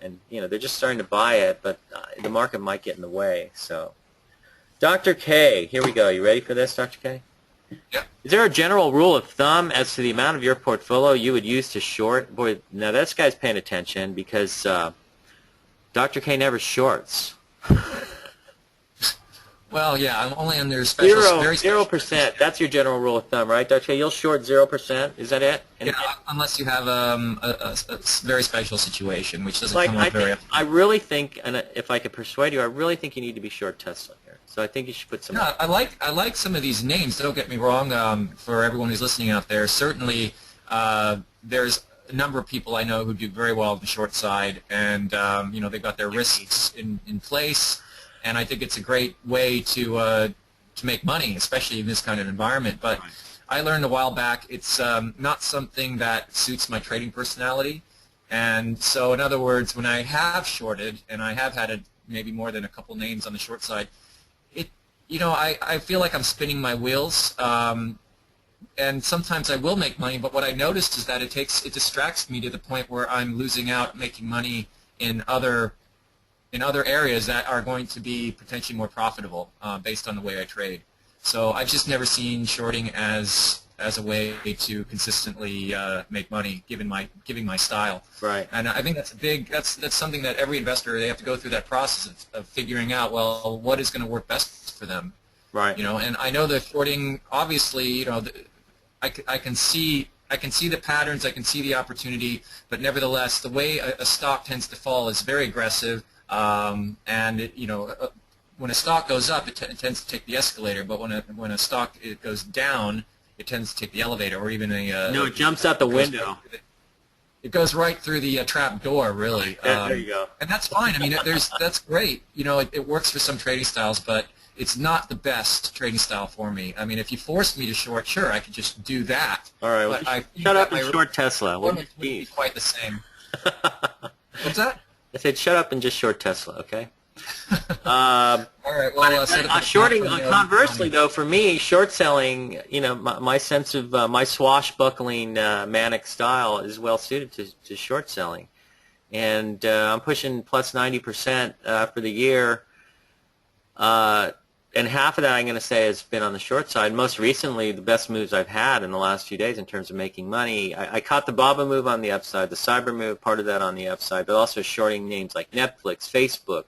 and they're just starting to buy it, but the market might get in the way. So, Dr. K, here we go. You ready for this, Dr. K? Yeah. Is there a general rule of thumb as to the amount of your portfolio you would use to short? Boy, now this guy's paying attention because Dr. K never shorts. Well, yeah, I'm only under special. 0%. That's your general rule of thumb, right, Dr. K? You'll short 0%. Is that it? Yeah, unless you have a very special situation, which doesn't come up very often. I really think, and if I could persuade you, I really think you need to be short Tesla here. So I think you should put some. Yeah, I like some of these names. Don't get me wrong. For everyone who's listening out there, certainly there's a number of people I know who do very well on the short side, and they've got their risks in place. And I think it's a great way to to make money, especially in this kind of environment. But I learned a while back it's not something that suits my trading personality. And so, in other words, when I have shorted, and I have had maybe more than a couple names on the short side, I feel like I'm spinning my wheels. And sometimes I will make money, but what I noticed is that it distracts me to the point where I'm losing out making money in other areas that are going to be potentially more profitable based on the way I trade. So I've just never seen shorting as a way to consistently make money, given my style. Right. And I think that's something that every investor, they have to go through that process of figuring out, well, what is going to work best for them. Right. And I know that shorting, obviously, I can see the patterns, I can see the opportunity, but nevertheless, the way a stock tends to fall is very aggressive, and when a stock goes up, it tends to take the escalator, but when a stock goes down, it tends to take the elevator, or even no, it jumps out the window. It goes right through the trap door, really. There you go. And that's fine. I mean, that's great. It works for some trading styles, but it's not the best trading style for me. I mean, if you forced me to short, sure, I could just do that. All right, well, shut up and short Tesla. Wouldn't be quite the same. What's that? I said shut up and just short Tesla, okay? All right. Well, shorting. Conversely, though, for me, short selling, my sense of my swashbuckling manic style is well suited to short selling, and I'm pushing plus 90% for the year. And half of that, I'm going to say, has been on the short side. Most recently, the best moves I've had in the last few days in terms of making money, I caught the BABA move on the upside, the cyber move, part of that on the upside, but also shorting names like Netflix, Facebook,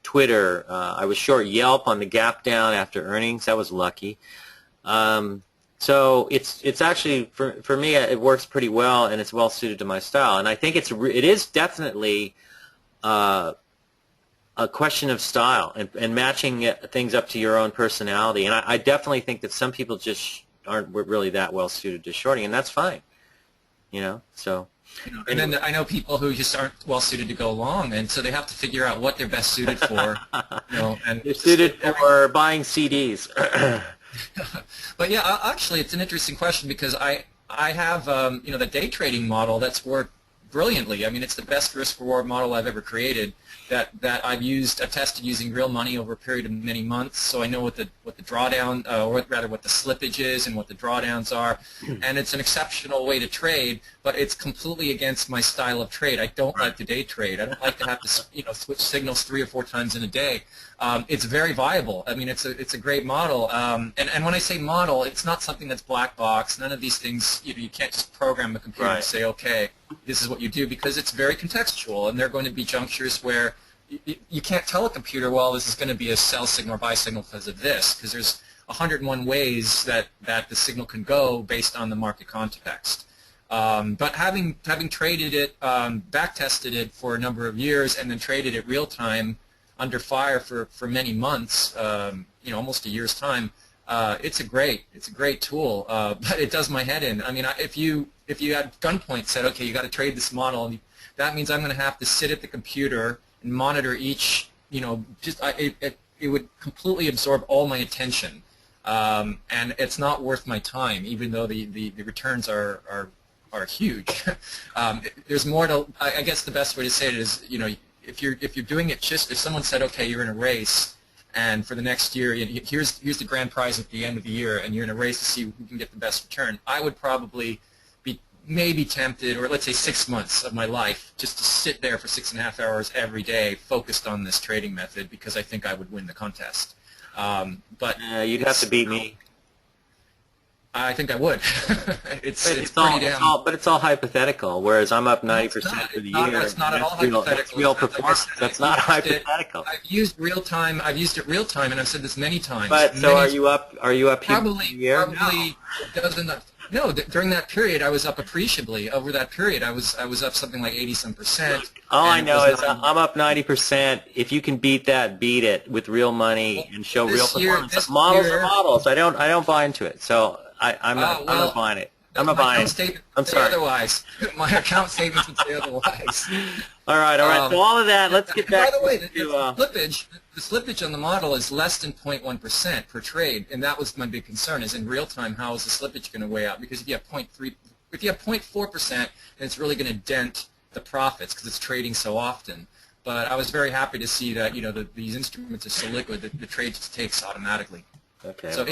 Twitter. I was short Yelp on the gap down after earnings. That was lucky. So it's actually, for me, it works pretty well, and it's well suited to my style. And I think it is definitely a question of style and matching things up to your own personality. And I definitely think that some people just aren't really that well suited to shorting, and that's fine. So. And then I know people who just aren't well suited to go long, and so they have to figure out what they're best suited for. And they're suited for buying CDs. But yeah, actually, it's an interesting question because I have the day trading model that's worked brilliantly. I mean, it's the best risk-reward model I've ever created. That I've tested using real money over a period of many months, so I know what the drawdown, or rather what the slippage is and what the drawdowns are, and it's an exceptional way to trade. But it's completely against my style of trade. I don't like to day trade. I don't like to have to switch signals 3 or 4 times in a day. It's very viable. I mean, it's a great model. And when I say model, it's not something that's black box. None of these things. You can't just program a computer and say, okay, this is what you do, because it's very contextual, and there are going to be junctures where you can't tell a computer, well, this is going to be a sell signal or buy signal because of this, because there's 101 ways that the signal can go based on the market context. But having traded it, back tested it for a number of years, and then traded it real time under fire for many months, almost a year's time, it's a great tool, but it does my head in. I mean, if you at gunpoint said, okay, you got to trade this model, that means I'm going to have to sit at the computer and monitor each, it would completely absorb all my attention, and it's not worth my time, even though the returns are huge. There's more to. I guess the best way to say it is, if you're doing it if someone said, okay, you're in a race, and for the next year, here's the grand prize at the end of the year, and you're in a race to see who can get the best return, I would probably be maybe tempted, or let's say 6 months of my life, just to sit there for 6.5 hours every day focused on this trading method, because I think I would win the contest. But you'd have to beat me. I think I would. it's all hypothetical. Whereas I'm up 90% for the year. That's not at all hypothetical. That's real performance. That's not hypothetical. I've used real time. I've used it real time, and I've said this many times. But so are you up? Are you up? Probably doesn't. No, during that period, I was up appreciably. Over that period, I was up something like 80-some%. All I know is I'm up 90%. If you can beat that, beat it with real money and show real performance. Models are models. I don't buy into it. So I'm not buying it. I'm a My buying. account statement I'm would say sorry. otherwise. My account statements would say otherwise. All right. So all of that. Let's get And by back the way, to. the slippage on the model is less than 0.1% per trade, and that was my big concern. Is in real time, how is the slippage going to weigh out? Because if you have 0.4%, then it's really going to dent the profits because it's trading so often. But I was very happy to see that these instruments are so liquid that the trade just takes automatically. Okay. So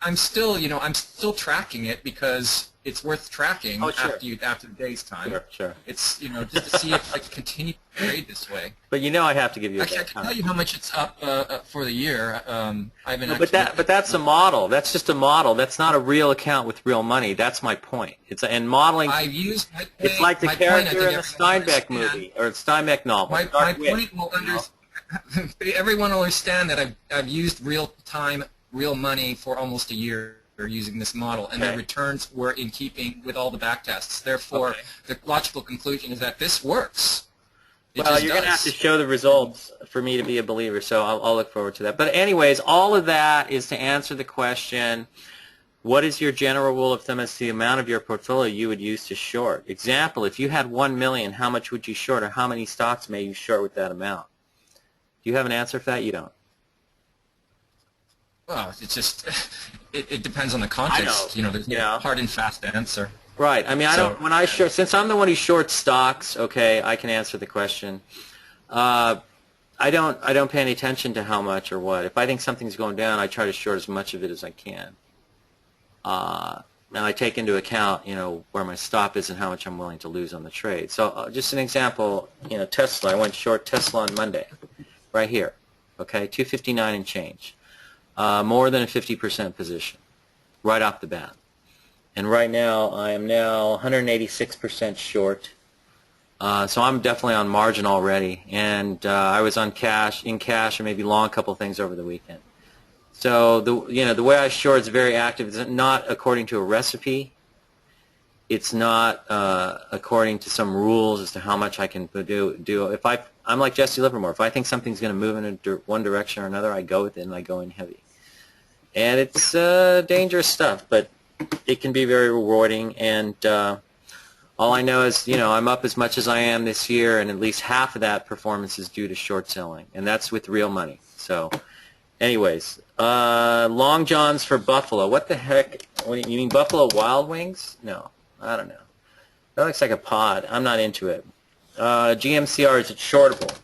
I'm still tracking it because it's worth tracking after the day's time. Sure. It's just to see if I can continue to trade this way. But I have to give you. Actually, I can tell you how much it's up for the year. But that's a model. That's just a model. That's not a real account with real money. That's my point. And modeling. It's like the character in the Steinbeck movie or the Steinbeck novel. My point will everyone will understand that I've used real-time, real money for almost a year using this model, and the returns were in keeping with all the back tests. Therefore, the logical conclusion is that this works. Well, you're going to have to show the results for me to be a believer, so I'll look forward to that. But anyways, all of that is to answer the question, what is your general rule of thumb as to the amount of your portfolio you would use to short? Example, if you had 1 million, how much would you short, or how many stocks may you short with that amount? Do you have an answer for that? You don't. Well, it's just it depends on the context. There's no hard and fast answer. Right. I mean, since I'm the one who shorts stocks, okay, I can answer the question. I don't pay any attention to how much or what. If I think something's going down, I try to short as much of it as I can. And I take into account, where my stop is and how much I'm willing to lose on the trade. So just an example, Tesla. I went short Tesla on Monday, right here, okay, 259 and change. More than a 50% position, right off the bat. And right now, I am now 186% short. So I'm definitely on margin already. And I was in cash, or maybe long a couple things over the weekend. So the way I short is very active. It's not according to a recipe. It's not according to some rules as to how much I can do. I'm like Jesse Livermore. If I think something's going to move in one direction or another, I go with it and I go in heavy. And it's dangerous stuff, but it can be very rewarding. And all I know is, I'm up as much as I am this year, and at least half of that performance is due to short selling, and that's with real money. So, anyways, Long Johns for Buffalo. What the heck? You mean Buffalo Wild Wings? No, I don't know. That looks like a pod. I'm not into it. GMCR, is it shortable?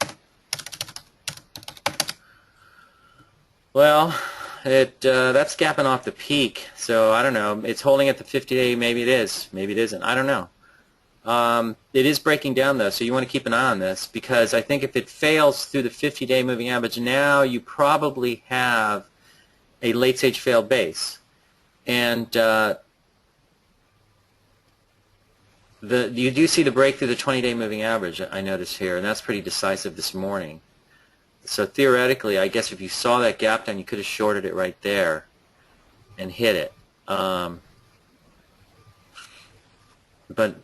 Well, that's gapping off the peak, so I don't know. It's holding at the 50-day. Maybe it is. Maybe it isn't. I don't know. It is breaking down, though, so you want to keep an eye on this, because I think if it fails through the 50-day moving average, now you probably have a late-stage failed base. And you do see the break through the 20-day moving average, I notice here, and that's pretty decisive this morning. So theoretically, I guess if you saw that gap down, you could have shorted it right there and hit it. But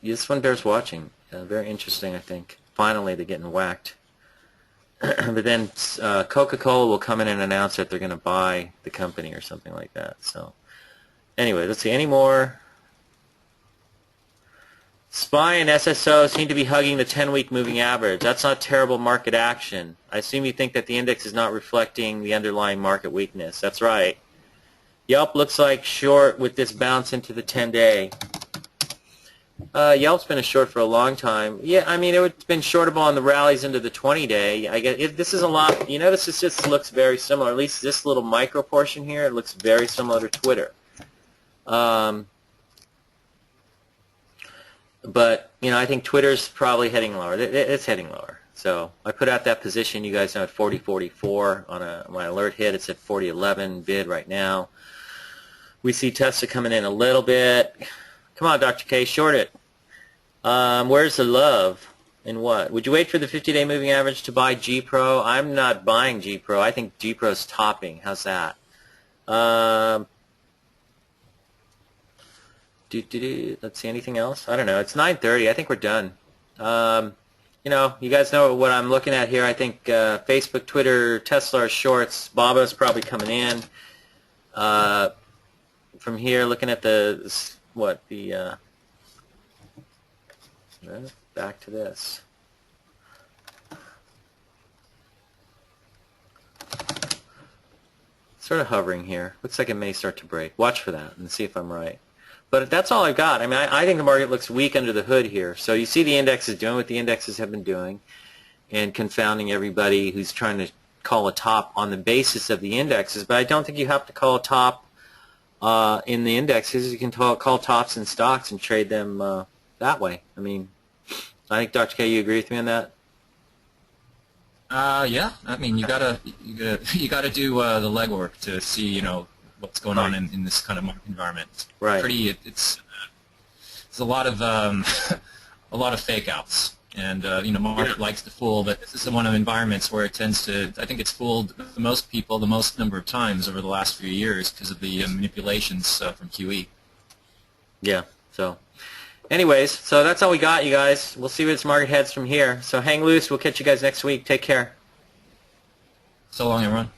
this one bears watching. Very interesting, I think. Finally, they're getting whacked. But then Coca-Cola will come in and announce that they're going to buy the company or something like that. So anyway, let's see. Any more? SPY and SSO seem to be hugging the 10-week moving average. That's not terrible market action. I assume you think that the index is not reflecting the underlying market weakness. That's right. Yelp looks like short with this bounce into the 10-day. Yelp's been a short for a long time. Yeah, I mean, it's been shortable on the rallies into the 20-day. I guess this is a lot. This just looks very similar. At least this little micro portion here, it looks very similar to Twitter. But, I think Twitter's probably heading lower. It's heading lower. So I put out that position, you guys know, at 40.44 on my alert hit. It's at 40.11 bid right now. We see Tesla coming in a little bit. Come on, Dr. K, short it. Where's the love? In what? Would you wait for the 50-day moving average to buy G Pro? I'm not buying G Pro. I think G Pro's topping. How's that? Let's see, anything else? I don't know. It's 9:30. I think we're done. You guys know what I'm looking at here. I think Facebook, Twitter, Tesla are shorts. Baba's probably coming in. From here, looking at the what the back to this. Sort of hovering here. Looks like it may start to break. Watch for that and see if I'm right. But that's all I've got. I mean, I think the market looks weak under the hood here. So you see the indexes doing what the indexes have been doing and confounding everybody who's trying to call a top on the basis of the indexes. But I don't think you have to call a top in the indexes. You can call tops in stocks and trade them that way. I mean, I think, Dr. K, you agree with me on that? Yeah. I mean, you gotta do the legwork to see what's going on in this kind of market environment. Right. It's a lot of a lot of fake outs, and market likes to fool, but this is one of the environments where it tends to. I think it's fooled the most people the most number of times over the last few years because of the manipulations from QE. Yeah. So. Anyways, so that's all we got, you guys. We'll see where this market heads from here. So hang loose. We'll catch you guys next week. Take care. So long, everyone.